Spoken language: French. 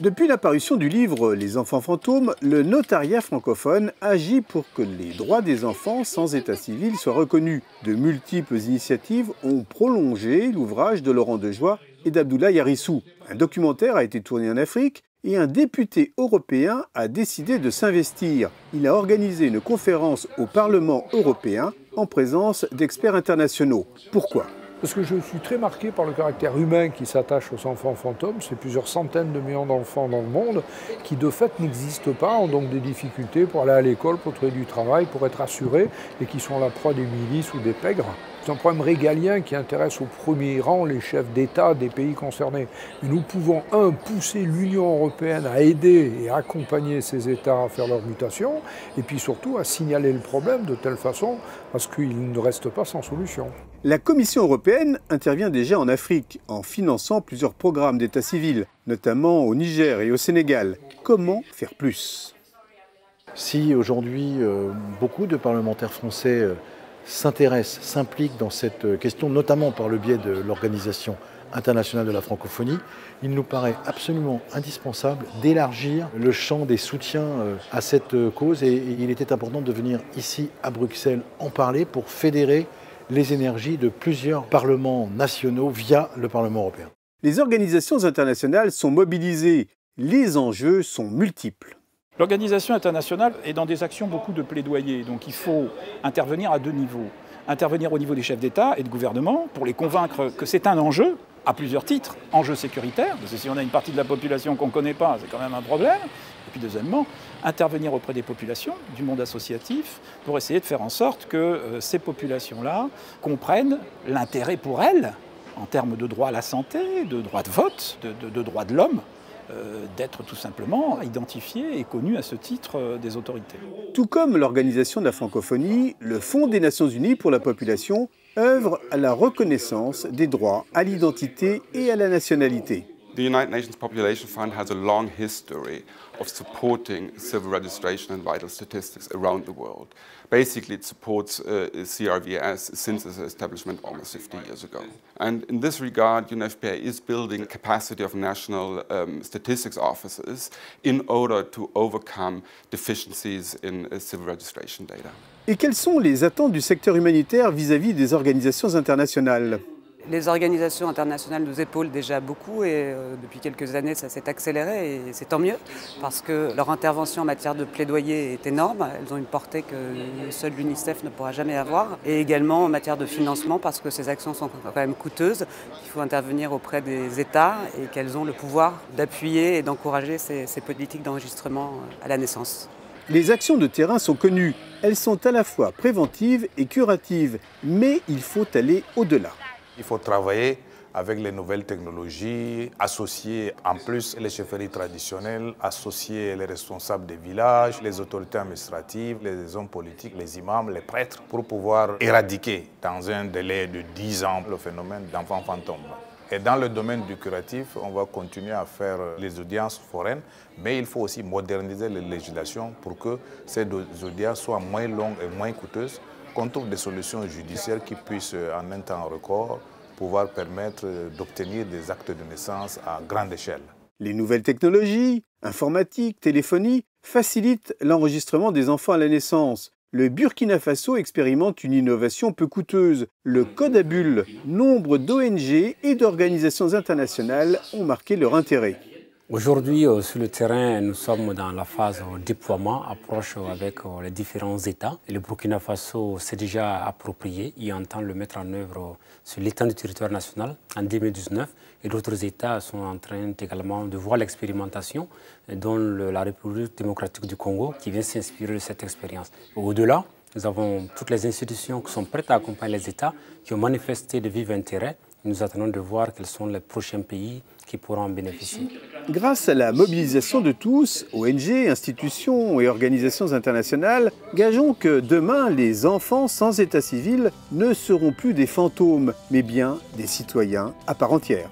Depuis l'apparition du livre Les enfants fantômes, le notariat francophone agit pour que les droits des enfants sans état civil soient reconnus. De multiples initiatives ont prolongé l'ouvrage de Laurent Dejoie et d'Abdoulaye Yarissou. Un documentaire a été tourné en Afrique et un député européen a décidé de s'investir. Il a organisé une conférence au Parlement européen en présence d'experts internationaux. Pourquoi ? Parce que je suis très marqué par le caractère humain qui s'attache aux enfants fantômes. C'est plusieurs centaines de millions d'enfants dans le monde qui de fait n'existent pas, ont donc des difficultés pour aller à l'école, pour trouver du travail, pour être assurés, et qui sont la proie des milices ou des pègres. C'est un problème régalien qui intéresse au premier rang les chefs d'État des pays concernés. Et nous pouvons, pousser l'Union européenne à aider et accompagner ces États à faire leur mutation, et puis surtout à signaler le problème de telle façon à ce qu'il ne reste pas sans solution. La Commission européenne intervient déjà en Afrique en finançant plusieurs programmes d'état civil, notamment au Niger et au Sénégal. Comment faire plus ? Si aujourd'hui beaucoup de parlementaires français s'intéressent, s'impliquent dans cette question, notamment par le biais de l'Organisation internationale de la francophonie, il nous paraît absolument indispensable d'élargir le champ des soutiens à cette cause et il était important de venir ici à Bruxelles en parler pour fédérer les énergies de plusieurs parlements nationaux via le Parlement européen. Les organisations internationales sont mobilisées, les enjeux sont multiples. L'organisation internationale est dans des actions beaucoup de plaidoyer, donc il faut intervenir à deux niveaux. Intervenir au niveau des chefs d'État et de gouvernement pour les convaincre que c'est un enjeu, à plusieurs titres, enjeu sécuritaire, parce que si on a une partie de la population qu'on ne connaît pas, c'est quand même un problème. Et puis deuxièmement, intervenir auprès des populations, du monde associatif, pour essayer de faire en sorte que ces populations-là comprennent l'intérêt pour elles, en termes de droit à la santé, de droit de vote, de droit de l'homme, d'être tout simplement identifié et connu à ce titre des autorités. Tout comme l'Organisation de la francophonie, le Fonds des Nations Unies pour la population œuvre à la reconnaissance des droits à l'identité et à la nationalité. The United Nations Population Fund has a long history of supporting civil registration and vital statistics around the world. Basically, it supports CRVS since its establishment almost 50 years ago. And in this regard, UNFPA is building capacity of national statistics offices in order to overcome deficiencies in civil registration data. Et quelles sont les attentes du secteur humanitaire vis-à-vis des organisations internationales ? Les organisations internationales nous épaulent déjà beaucoup et depuis quelques années ça s'est accéléré et c'est tant mieux parce que leur intervention en matière de plaidoyer est énorme. Elles ont une portée que seul l'UNICEF ne pourra jamais avoir et également en matière de financement parce que ces actions sont quand même coûteuses. Il faut intervenir auprès des États et qu'elles ont le pouvoir d'appuyer et d'encourager ces politiques d'enregistrement à la naissance. Les actions de terrain sont connues. Elles sont à la fois préventives et curatives, mais il faut aller au-delà. Il faut travailler avec les nouvelles technologies, associer en plus les chefferies traditionnelles, associer les responsables des villages, les autorités administratives, les hommes politiques, les imams, les prêtres, pour pouvoir éradiquer dans un délai de 10 ans le phénomène d'enfants fantômes. Et dans le domaine du curatif, on va continuer à faire les audiences foraines, mais il faut aussi moderniser les législations pour que ces audiences soient moins longues et moins coûteuses, qu'on trouve des solutions judiciaires qui puissent, en un temps record, pouvoir permettre d'obtenir des actes de naissance à grande échelle. Les nouvelles technologies, informatique, téléphonie, facilitent l'enregistrement des enfants à la naissance. Le Burkina Faso expérimente une innovation peu coûteuse, le code à bulles. Nombre d'ONG et d'organisations internationales ont marqué leur intérêt. Aujourd'hui, sur le terrain, nous sommes dans la phase déploiement, approche avec les différents États. Et le Burkina Faso s'est déjà approprié et entend le mettre en œuvre sur l'étendue du territoire national en 2019. Et d'autres États sont en train également de voir l'expérimentation, dont la République démocratique du Congo qui vient s'inspirer de cette expérience. Au-delà, nous avons toutes les institutions qui sont prêtes à accompagner les États, qui ont manifesté de vif intérêt. Nous attendons de voir quels sont les prochains pays qui pourront en bénéficier. Grâce à la mobilisation de tous, ONG, institutions et organisations internationales, gageons que demain, les enfants sans état civil ne seront plus des fantômes, mais bien des citoyens à part entière.